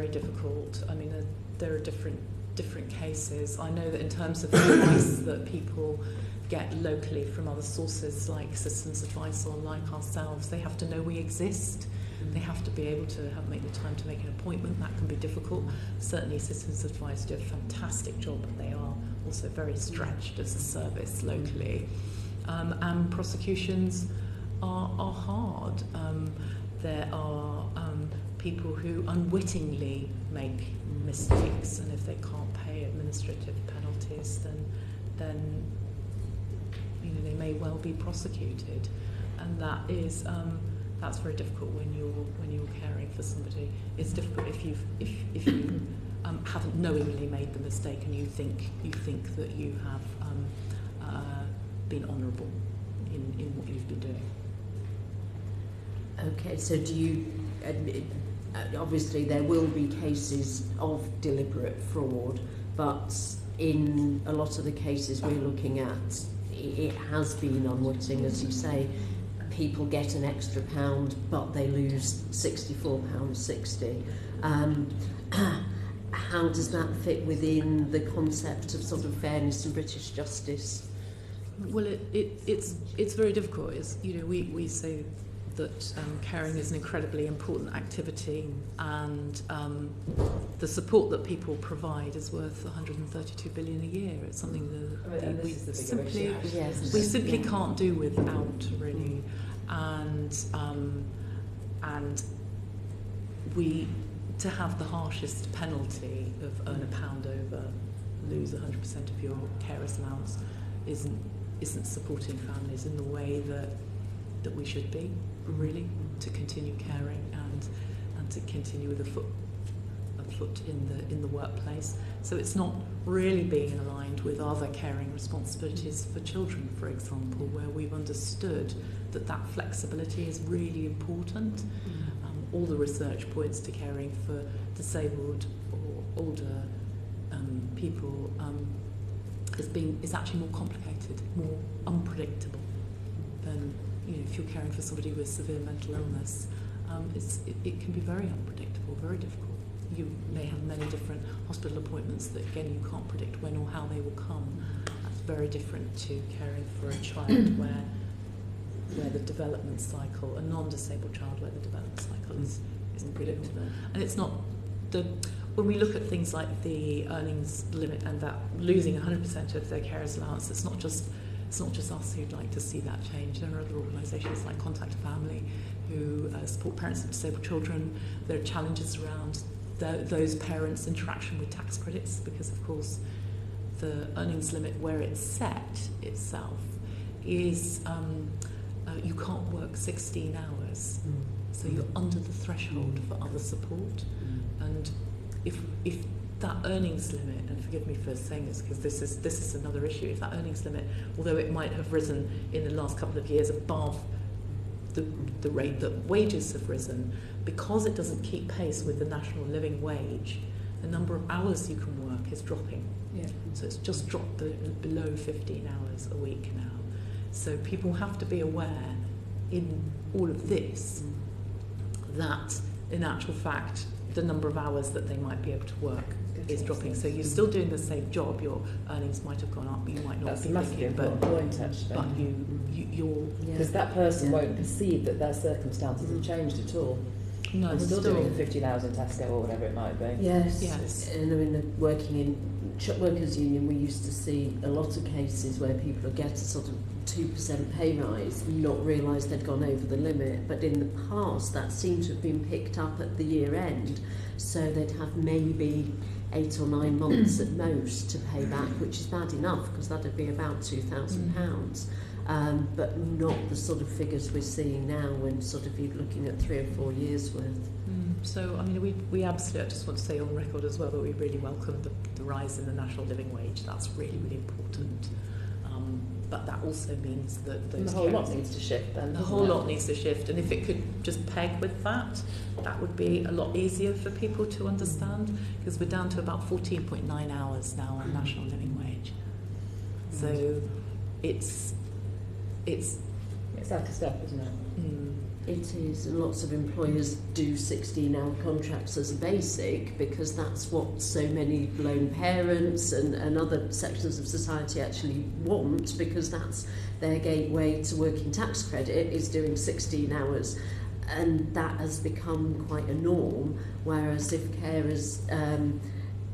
difficult. I mean, there are different cases. I know that in terms of advice that people get locally from other sources like Citizens Advice or like ourselves, they have to know we exist. They have to be able to make the time to make an appointment. That can be difficult. Certainly Citizens Advice do a fantastic job, but they are also very stretched as a service locally. And prosecutions are hard. There are people who unwittingly make mistakes, and if they can't pay administrative penalties, then you know, they may well be prosecuted, and that is that's very difficult when you're caring for somebody. It's difficult if you haven't knowingly made the mistake and you think that you have been honourable in what you've been doing. Okay, so do you, obviously there will be cases of deliberate fraud, but in a lot of the cases we're looking at, it has been unwitting, as you say. People get an extra £1, but they lose £64.60. How does that fit within the concept of sort of fairness and British justice? Well, it's very difficult. It's, you know, we say that caring is an incredibly important activity, and the support that people provide is worth 132 billion a year. It's something that we simply can't do without, really, and we to have the harshest penalty of earn £1 over, lose 100% of your carer's allowance isn't supporting families in the way that we should be, really, to continue caring and to continue with a foot in the workplace. So it's not really being aligned with other caring responsibilities for children, for example, where we've understood that flexibility is really important. All the research points to caring for disabled or older people is actually more complicated, more unpredictable than, you know, if you're caring for somebody with severe mental illness. It can be very unpredictable, very difficult. You may have many different hospital appointments that, again, you can't predict when or how they will come. That's very different to caring for a child where the development cycle, a non-disabled child where the development cycle is predictable. And it's not when we look at things like the earnings limit and that losing 100% of their carer's allowance, it's not just us who'd like to see that change. There are other organisations like Contact Family who support parents of disabled children. There are challenges around those parents' interaction with tax credits, because of course the earnings limit where it's set itself is you can't work 16 hours, so you're under the threshold for other support. And if that earnings limit, and forgive me for saying this because this is another issue, if that earnings limit, although it might have risen in the last couple of years above the rate that wages have risen, because it doesn't keep pace with the national living wage, the number of hours you can work is dropping. Yeah. So it's just dropped below 15 hours a week now. So people have to be aware in all of this that in actual fact the number of hours that they might be able to work is dropping. So you're still doing the same job, your earnings might have gone up, you might not be thinking, but you're... Because that person won't perceive that their circumstances have changed at all. No, they're still doing 15 hours in Tesco or whatever it might be. Yes. And I mean, working in Workers' Union, we used to see a lot of cases where people would get a sort of 2% pay rise, not realise they'd gone over the limit. But in the past, that seemed to have been picked up at the year end, so they'd have maybe 8 or 9 months at most to pay back, which is bad enough because that'd be about £2,000. but not the sort of figures we're seeing now when sort of you're looking at 3 or 4 years worth. So, I mean, we absolutely, I just want to say on record as well that we really welcome the rise in the national living wage. That's really, really important. But that also means that those the whole lot needs to shift then. The whole lot needs to shift, and if it could just peg with that, that would be a lot easier for people to understand, because we're down to about 14.9 hours now on national living wage. So it's like a step, isn't it? It is, and lots of employers do 16-hour contracts as a basic because that's what so many lone parents and other sections of society actually want, because that's their gateway to working tax credit, is doing 16 hours. And that has become quite a norm, whereas if carers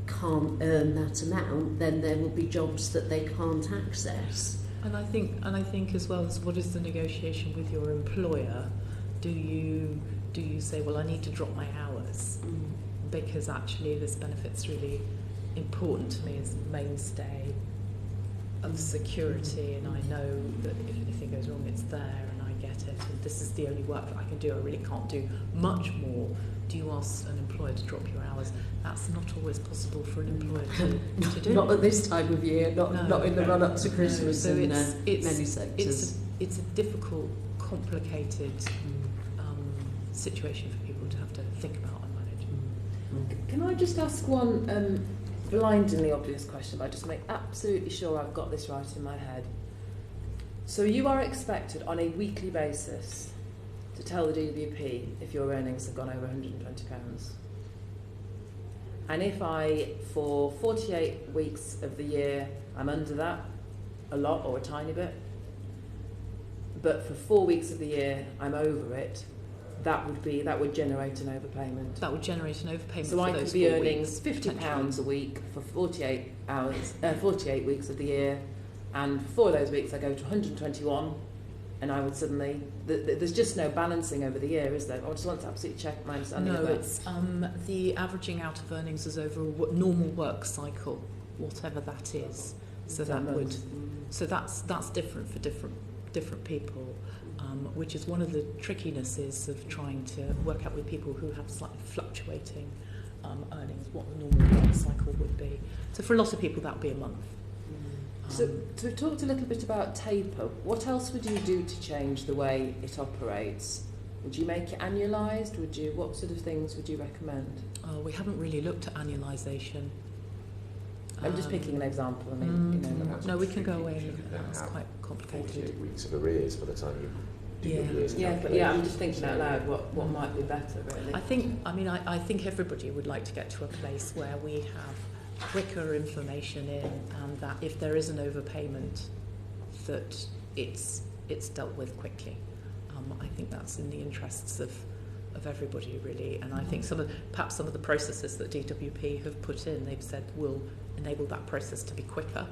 can't earn that amount, then there will be jobs that they can't access. And I think as well as what is the negotiation with your employer? Do you say, well, I need to drop my hours because actually this benefit's really important to me as a mainstay of security, and I know that if anything goes wrong, it's there and I get it, and this is the only work that I can do, I really can't do much more. Do you ask an employer to drop your hours? That's not always possible for an employer to do. Not at this time of year, not in the run-up to Christmas so in it's many sectors. It's a difficult, complicated situation for people to have to think about and manage. Can I just ask one blindingly obvious question, but I just make absolutely sure I've got this right in my head. So you are expected on a weekly basis to tell the DWP if your earnings have gone over £120. And if for 48 weeks of the year, I'm under that a lot or a tiny bit, but for 4 weeks of the year, I'm over it, that would generate an overpayment. That would generate an overpayment. So for I those could be 4 earning weeks, £50 a week for 48 weeks of the year, and for those weeks I go to 121, and I would suddenly there's just no balancing over the year, is there? I just want to absolutely check my understanding of that. No, it's the averaging out of earnings is over a normal work cycle, whatever that is. So that's different for different people. Which is one of the trickinesses of trying to work out with people who have slightly fluctuating earnings, what the normal work cycle would be. So for a lot of people that would be a month. So we've talked a little bit about taper. What else would you do to change the way it operates? Would you make it annualised? What sort of things would you recommend? We haven't really looked at annualisation. I'm just picking an example. I mean, no, we can go away and look at that. It's quite complicated. 48 weeks of arrears by the time you do your year's I'm just thinking out loud what might be better, really. I think everybody would like to get to a place where we have quicker information in, and that if there is an overpayment, that it's dealt with quickly. I think that's in the interests of everybody, really, and I think perhaps some of the processes that DWP have put in, they've said will enable that process to be quicker.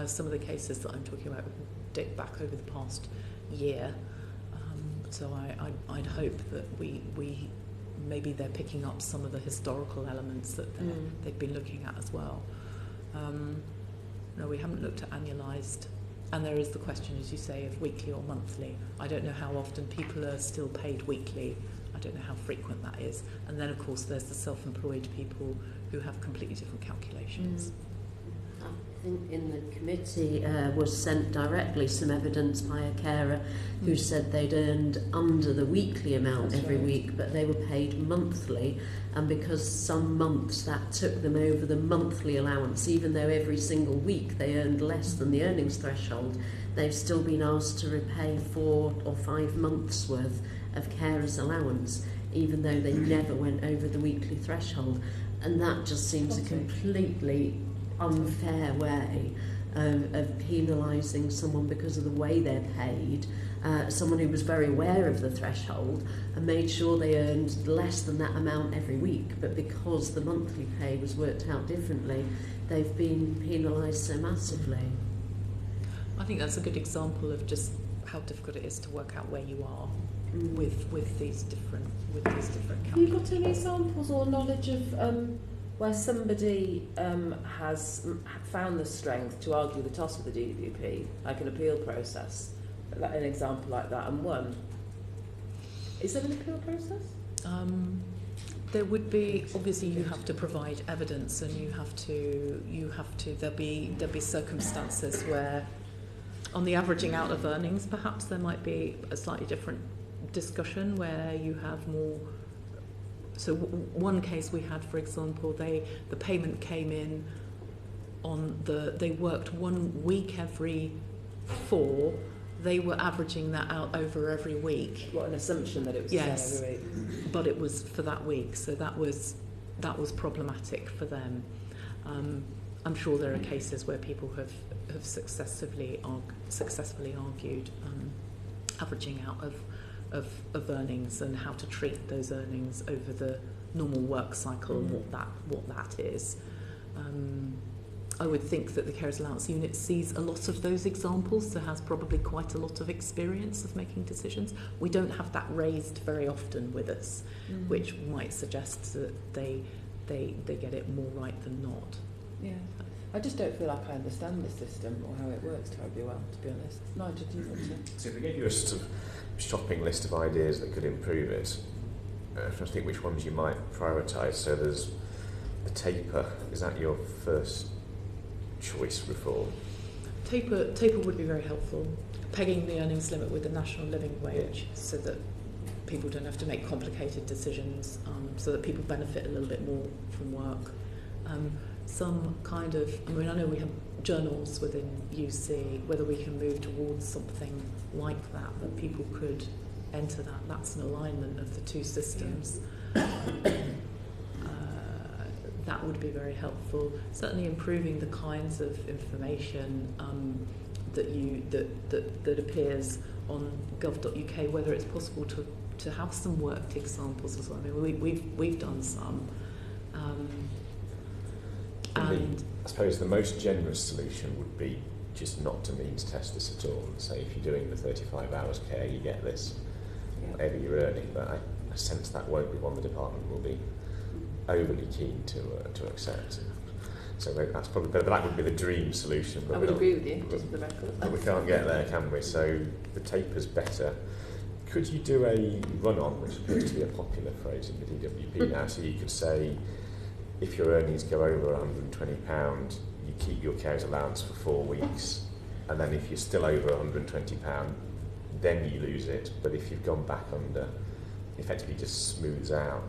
Some of the cases that I'm talking about date back over the past year, so I'd hope that we maybe they're picking up some of the historical elements that they've been looking at as well. No, we haven't looked at annualised. And there is the question, as you say, of weekly or monthly. I don't know how often people are still paid weekly. I don't know how frequent that is. And then, of course, there's the self-employed people who have completely different calculations. I think in the committee was sent directly some evidence by a carer who said they'd earned under the weekly amount every week, but they were paid monthly, and because some months that took them over the monthly allowance, even though every single week they earned less than the earnings threshold, they've still been asked to repay 4 or 5 months worth of carers allowance, even though they never went over the weekly threshold. And that just seems a completely unfair way of penalising someone because of the way they're paid, someone who was very aware of the threshold and made sure they earned less than that amount every week, but because the monthly pay was worked out differently, they've been penalised so massively. I think that's a good example of just how difficult it is to work out where you are with these different calculations. Have you got any examples or knowledge of where somebody has found the strength to argue the toss with the DWP, like an appeal process, like an example like that, and won. Is there an appeal process? There would be, obviously you have to provide evidence, and you have to there'll be circumstances where on the averaging out of earnings perhaps there might be a slightly different discussion where you have more. So one case we had, for example, the payment came in they worked 1 week every 4. They were averaging that out over every week. What an assumption that it was yes, every week. But it was for that week, so that was problematic for them. I'm sure there are cases where people have successfully argued averaging out of earnings and how to treat those earnings over the normal work cycle and what that is. I would think that the Carers Allowance Unit sees a lot of those examples, so has probably quite a lot of experience of making decisions. We don't have that raised very often with us, which might suggest that they get it more right than not. Yeah. I just don't feel like I understand the system or how it works terribly well, to be honest. Nigel, do you want to? So if we gave you a sort of shopping list of ideas that could improve it, I'm trying to think which ones you might prioritise. So there's the taper. Is that your first choice reform? Taper would be very helpful. Pegging the earnings limit with the national living wage, so that people don't have to make complicated decisions, so that people benefit a little bit more from work. Some kind of, I know we have journals within UC, whether we can move towards something like that people could enter that. That's an alignment of the two systems. That would be very helpful. Certainly improving the kinds of information that appears on gov.uk, whether it's possible to have some worked examples as well. I mean, we've done some. And I suppose the most generous solution would be just not to means test this at all. And say if you're doing the 35 hours care, you get this, whatever you're earning. But I sense that won't be one the department will be overly keen to accept. So that's probably, but that would be the dream solution. But I would agree with you, just for the record. But we can't get there, can we? So the taper's better. Could you do a run-on, which appears to be a popular phrase in the DWP now? So you could say, if your earnings go over £120, you keep your carers allowance for 4 weeks, and then if you're still over £120, then you lose it. But if you've gone back under, effectively just smooths out.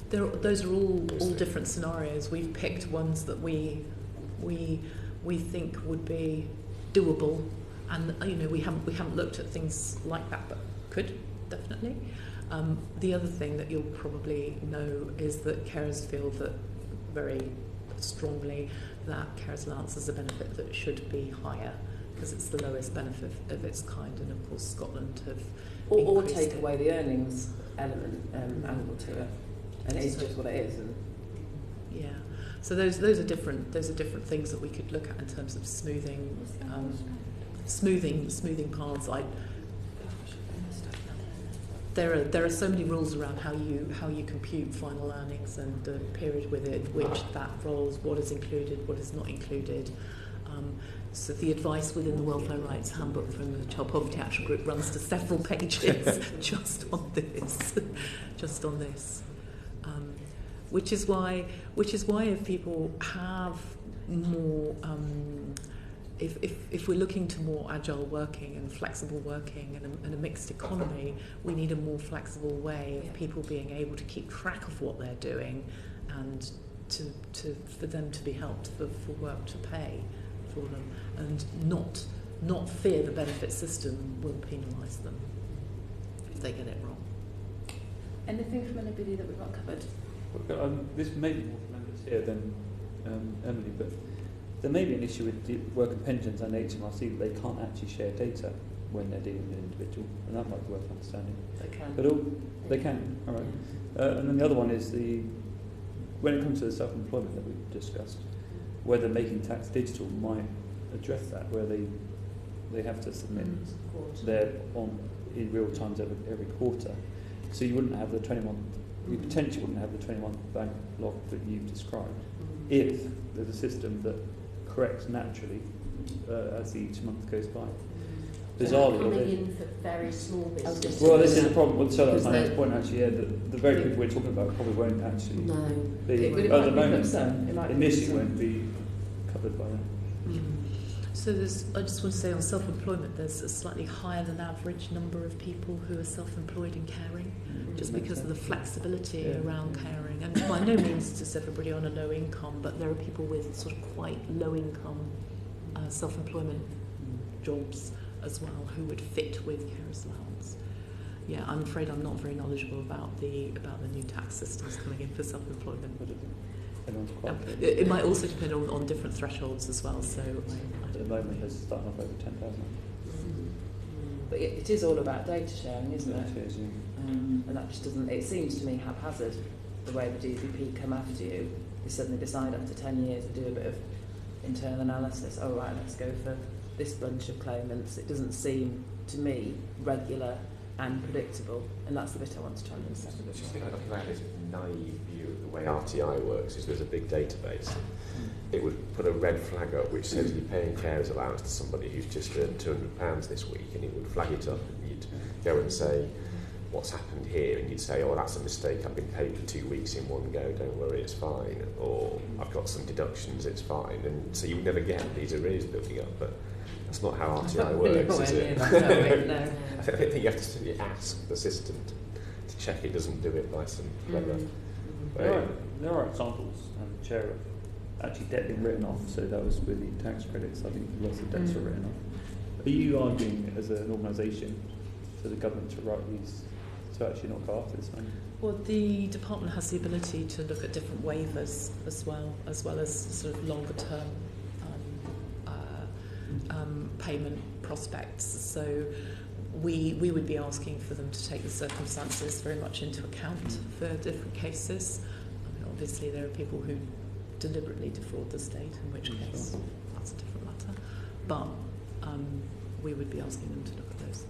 Those are all different scenarios. We've picked ones that we think would be doable, and we haven't looked at things like that, but could definitely. The other thing that you'll probably know is that carers feel that very strongly that carers allowance is a benefit that should be higher because it's the lowest benefit of its kind, and of course Scotland have or increased take it. away the earnings element angle to it, and it's just what it is. And yeah, so those are different things that we could look at in terms of smoothing paths. There are so many rules around how you compute final earnings and the period within which that rolls, what is included, what is not included. So the advice within the Welfare Rights Handbook from the Child Poverty Action Group runs to several pages just on this. Which is why if people have more, if we're looking to more agile working and flexible working and a mixed economy, we need a more flexible way of people being able to keep track of what they're doing, and for them to be helped for work to pay for them, and not fear the benefit system will penalise them if they get it wrong. anything from anybody that we've not covered? This may be more for members here than Emily, but there may be an issue with worker pensions and HMRC that they can't actually share data when they're dealing with an individual, and that might be worth understanding. They can. But they can, all right. And then the other one is when it comes to the self-employment that we've discussed, whether making tax digital might address that, where they have to submit in real times every quarter. So you wouldn't have the 20-month you potentially wouldn't have the 21 bank log that you've described if there's a system that corrects naturally as each month goes by. Bizarrely, coming in for very small businesses. well, this is the problem. So that's my next point actually. Yeah, the very people we're talking about probably won't actually be But it at might the be moment. some. It might be Initially, some. won't be covered by that. So I just want to say on self-employment, there's a slightly higher than average number of people who are self-employed in caring, just because of the flexibility around caring. And by no means is everybody on a low income, but there are people with sort of quite low income self-employment jobs as well who would fit with carers allowance. Yeah, I'm afraid I'm not very knowledgeable about the new tax systems coming in for self-employment. It might also depend on different thresholds as well. So at the moment, there's starting off over 10,000. But it is all about data sharing, isn't it? It is, yeah. And that just doesn't. It seems to me haphazard the way the DWP come after you. They suddenly decide after 10 years to do a bit of internal analysis. Oh right, let's go for this bunch of claimants. It doesn't seem to me regular and predictable, and that's the bit I want to try and understand. I just think I have this naive view of the way RTI works. Is there's a big database. It would put a red flag up which says you're paying carers allowance to somebody who's just earned £200 this week, and it would flag it up, and you'd go and say, what's happened here? And you'd say, oh, that's a mistake, I've been paid for 2 weeks in one go, don't worry, it's fine. Or I've got some deductions, it's fine. And so you would never get these arrears building up, but that's not how RTI works, is it? No. I think you have to simply ask the system to check it doesn't do it by some clever way. There are examples, Chair, of actually debt being written off, so that was with the tax credits. I think lots of debts were written off. Are you arguing as an organisation for the government to write these, to actually not go after this money? Well, the department has the ability to look at different waivers as well as sort of longer term payment prospects. So we would be asking for them to take the circumstances very much into account for different cases. I mean, obviously, there are people who deliberately defraud the state, in which case that's a different matter. But we would be asking them to look at those.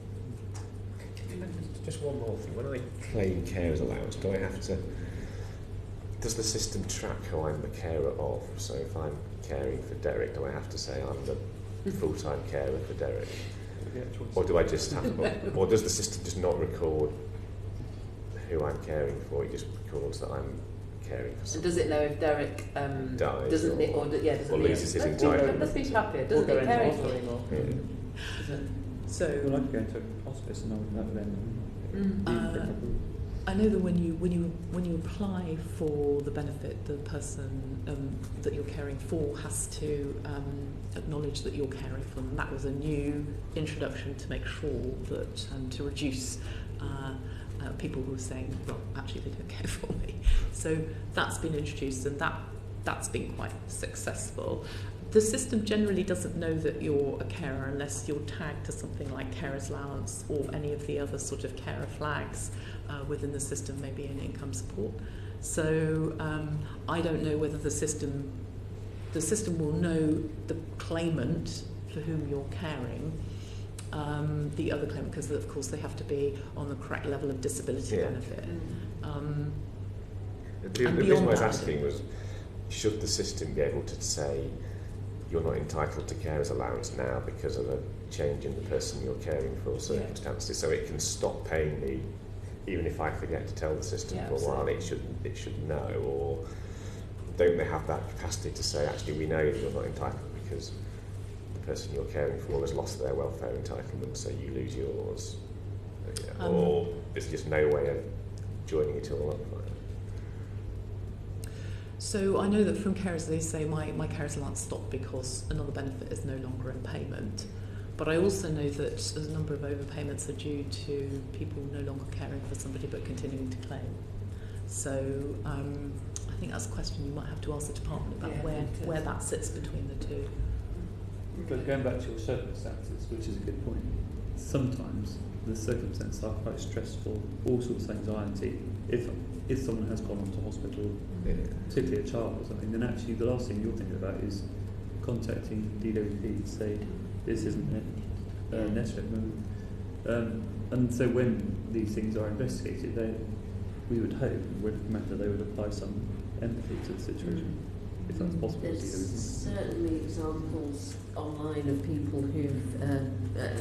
Just one more thing. When I claim carers allowance, do I have to? Does the system track who I'm the carer of? So if I'm caring for Derek, do I have to say I'm the full-time carer for Derek? Or do I just have? Or does the system just not record who I'm caring for? It just records that I'm caring for And someone. does it know if Derek dies doesn't it, or doesn't loses his let's entitlement? be happy. Doesn't Or go it care into for hospital. anymore? Yeah. So Well, I could go into a hospice and I would never then. I know that when you apply for the benefit, the person that you're caring for has to acknowledge that you're caring for them. And that was a new introduction to make sure that to reduce people who are saying, well, actually they don't care for me. So that's been introduced, and that's been quite successful. The system generally doesn't know that you're a carer unless you're tagged to something like carers allowance or any of the other sort of carer flags within the system, maybe in income support. So I don't know whether the system will know the claimant for whom you're caring, the other claimant, because of course they have to be on the correct level of disability benefit. The reason I was asking was, should the system be able to say you're not entitled to carers allowance now because of a change in the person you're caring for circumstances, so it can stop paying me even if I forget to tell the system for a while. It should know, or don't they have that capacity to say, actually, we know you're not entitled because the person you're caring for has lost their welfare entitlement, so you lose yours? Or is there just no way of joining it all up? So I know that from carers they say my carers allowance stopped because another benefit is no longer in payment. But I also know that a number of overpayments are due to people no longer caring for somebody but continuing to claim. So I think that's a question you might have to ask the department about where that sits between the two. But going back to your circumstances, which is a good point, sometimes the circumstances are quite stressful, all sorts of anxiety. If someone has gone on to hospital, particularly a child or something, then actually the last thing you're thinking about is contacting DWP to say this isn't necessary at the moment. And so when these things are investigated, we would hope and recommend that they would apply some empathy to the situation, if that's possible. There's certainly examples online of people who've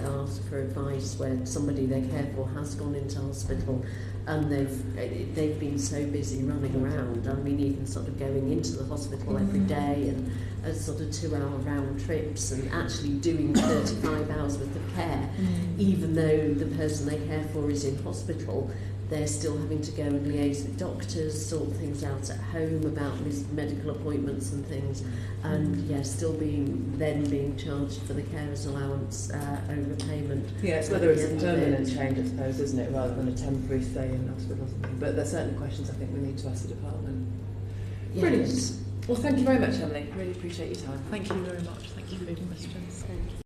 asked for advice where somebody they care for has gone into hospital and they've been so busy running around. I mean, even sort of going into the hospital every day and sort of 2-hour round trips and actually doing 35 hours worth of care, even though the person they care for is in hospital. They're still having to go and liaise with doctors, sort things out at home about medical appointments and things, and still being charged for the carers allowance overpayment. Yeah, it's whether it's a permanent change, I suppose, isn't it, rather than a temporary stay in hospital or something. But there's certainly questions I think we need to ask the department. Brilliant. Well, thank you very much, Emily. Really appreciate your time. Thank you very much. Thank you for your questions. Thank you.